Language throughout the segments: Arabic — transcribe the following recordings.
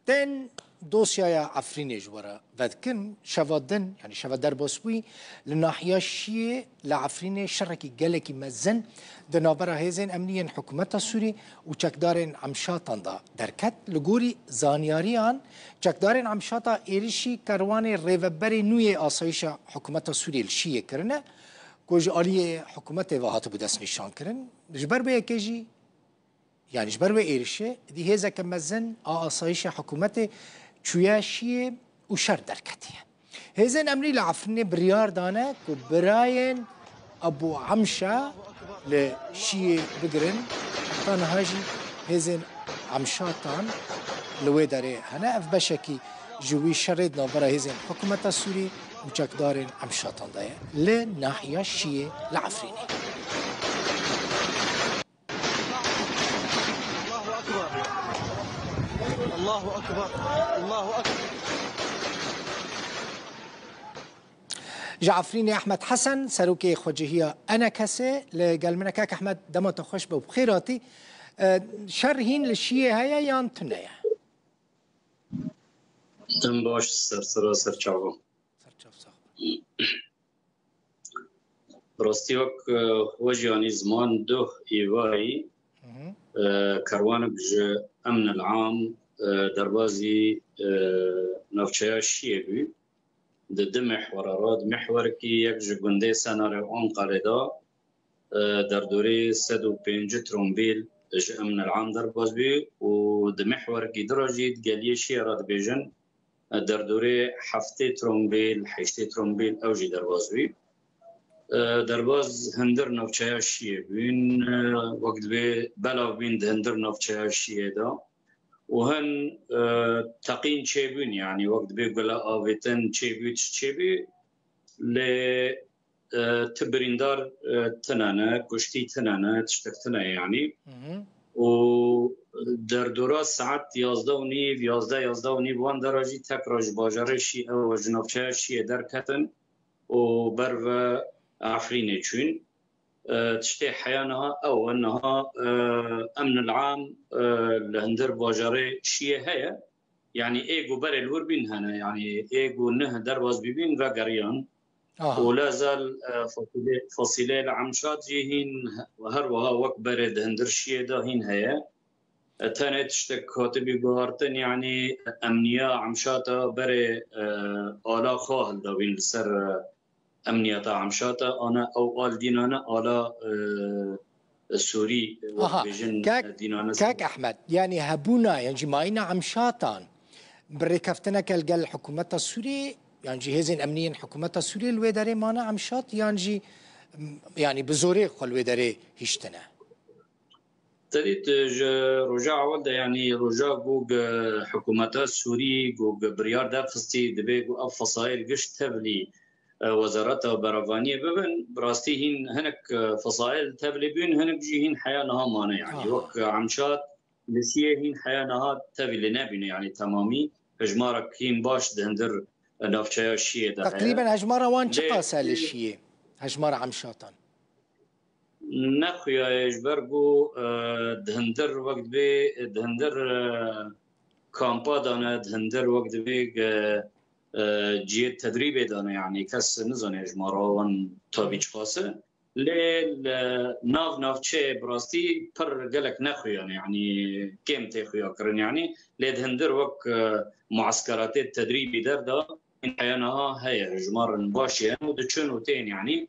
تن دوسيا عفريني جورا فذكن شفادن يعني شفادر بوسوي لناحية الشيء لعفريني شركي جالكي مزن دنابرا هيزن أمنيا حكومة السوري وشكدارن عمشاتان دا دركت لجوري زانياريان شكدارن عمشاتا إيرشي كرواني ريفبري نوي آسايشة حكومة السوري الشيء كرنا كوج آلية حكومة وهات بدس نشان كرن جبر بيه كيجي يعني جبر بيه إيرشي دي هيزا كمزن آسايشة حكومة شوياشية وشر دركتيه هيزن أمري لعفرني بريار دانا كبراين أبو عمشة لشيء بقرن طانا هاجي هيزن عمشاتان لويداري هنا أف بشكي جوي شردنا برا هيزن حكومة السوري وشكدارين عمشاتان دايا لناحية الشيء لعفريني الله أكبر الله أكبر. جعفريني أحمد حسن سروكي خوجهية أنا كسي لقال منك أحمد دمت خوش بخيراتي شرهين للشيء هيا يان تنيا تم باش سر چاو راستی وک وجیانی زمان دو ایوایی كروانك أمن العام دربازي نفشيا شيبي ضد محور محوركي يكج جندي سناريو أون قريدا دردوري سدو بينج ترومبيل أمن العام دربازبي ود محوركي درجيت قاليه شيرات بيجن دردوري حفتي ترومبيل حشتي ترومبيل أوجي دربازبي درباز هندر نفچه شیه بین وقت به بلا بین هندر نفچه شیه دا و هن تقین چه بین یعنی وقت به بلا آویتن چه بی ل تبریندار تنانه کشتی تنانه تشتک تنه یعنی و در دورا ساعت 11 و نیو 11 و نیو وان درجی تکراج باجره شیه و جنفچه شیه در کتن و بر و عفريني تشون تشتي حيانها أو أنها أمن العام لهندر باجري شيء هي يعني إيجو بري الوربين هنا يعني إيجو نه درواز ببين وقريان ولا زال فصيلة العمشات جيهين وهروها وكبر دهندر شيء داهين هي تاني تشتك كاتبي بهارتن يعني أمنية عمشاتا بري آلا خاهل داوين لسر أمنية عمشاتا أنا أو آل دينانا آلا سوري كاك أحمد يعني هبونا يعني جماعينا عمشاتان بريكفتنا كالقال الحكومة السوري يعني جهازين أمنيين حكومة السوري الويداري مانا عمشات يعني بزوري خل الويداري هشتنا تريد رجاء ولده يعني رجاء جوج حكومة السوري جوج بريار دافستي دبي جو أفصائل قش تبلي وزارات برافانية ببن براستيهن هنك فصائل تبليبين هنك جيهن حيانها مانا يعني وك عمشات لسيهن حيانها تبلي نبين يعني تمامي هجمارك هين باش دهندر نافشايا الشيء ده تقريبا هجمارة وان شقاسة للشيء هجمارة عمشاتان نخويا يجبرقو دهندر وقت بي دهندر كامبا دانا دهندر وقت بي جيت تدريبي دانا يعني كس نزان يجمارا وان تابيج خاصة ليل ناف تشي براستي پر قلق نخويا يعني كيم تخويا كرن يعني لدهندر وق معسكرات التدريبي دا من حيانها هي جمار باشي ودشون وتين يعني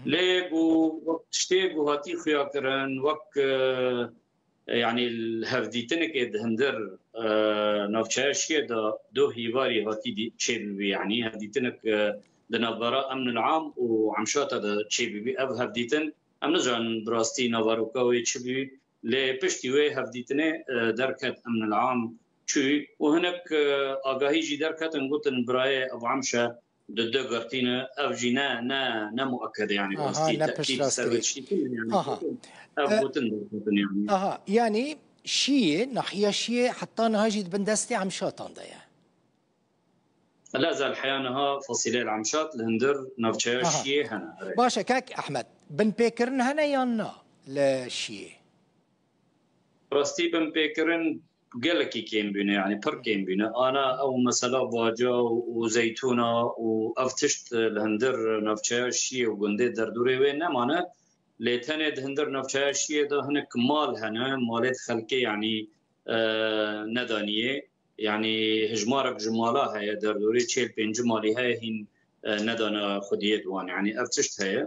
ليجو وقت تشتيجو هاتي خويا كرن وق يعني الهفديتنك دهندر نافشاشية دا دو هيواري هاتي دي تشيل يعني هفديتنك دنابرا أمن العام وعمشاتا دا تشيل بي أب هفديتن أمن جان براستي نافاروكا ويتشبي لبشتي وي هفديتنه دركت أمن العام شوي وهناك آگاهی جی دركت نقطن براي أبو عمشة ضد قرتينا أفجينا نا مؤكد يعني براستي تأكيد سرشتي يعني يعني شيء ناحية شيء حتى نهاجي بندستي عمشاتان دايا لا زال حيانها فصيلة العمشات الهندر نفشا شيء هنا باشا كاك أحمد بن بيكرن هنا يانا لشيء براستي بن بيكرن قالك كيم بينا يعني بر كيم بينا أنا أو مثلا باجا وزيتونة وأفتشت الهندر نفشة شيء وجندي دردوري وين أنا لتاني الهندر نفشة شيء ده هناك مال هنا مالات خلقي يعني ندانية يعني هجمارك جمالها هي دردوري تشيل بين جمالي هاي هين ندانا خديت وان يعني أفتشت هي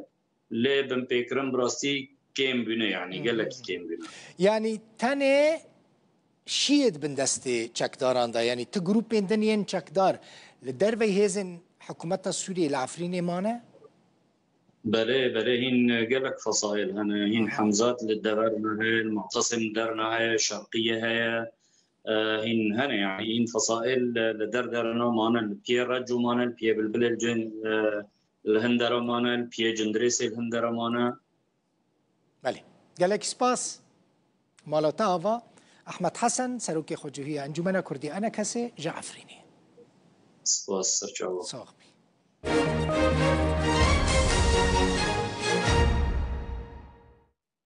ليه بنبيكرم براستي كيم بينا يعني قالك كيم بينا يعني تاني شيد بندستي تشكداران دا يعني تجروبين دنيين تشكدار للدربي هيزن حكومتنا السورية العفريني مانا بله هين قالك فصائل هنا هين حمزات للدرنا هاي المعتصم درنا هاي الشرقية هاي هين هنا يعني هين فصائل لدرنا مانا البيا رجو مانا البيا بلبل الجن الهندرة مانا البيا جندريس الهندرة مانا بله قالك سباس مالوتافا أحمد حسن سروكي خجوهية أنجمنا كردي أنا كسي جعفريني سباس سرچاوا صاحبي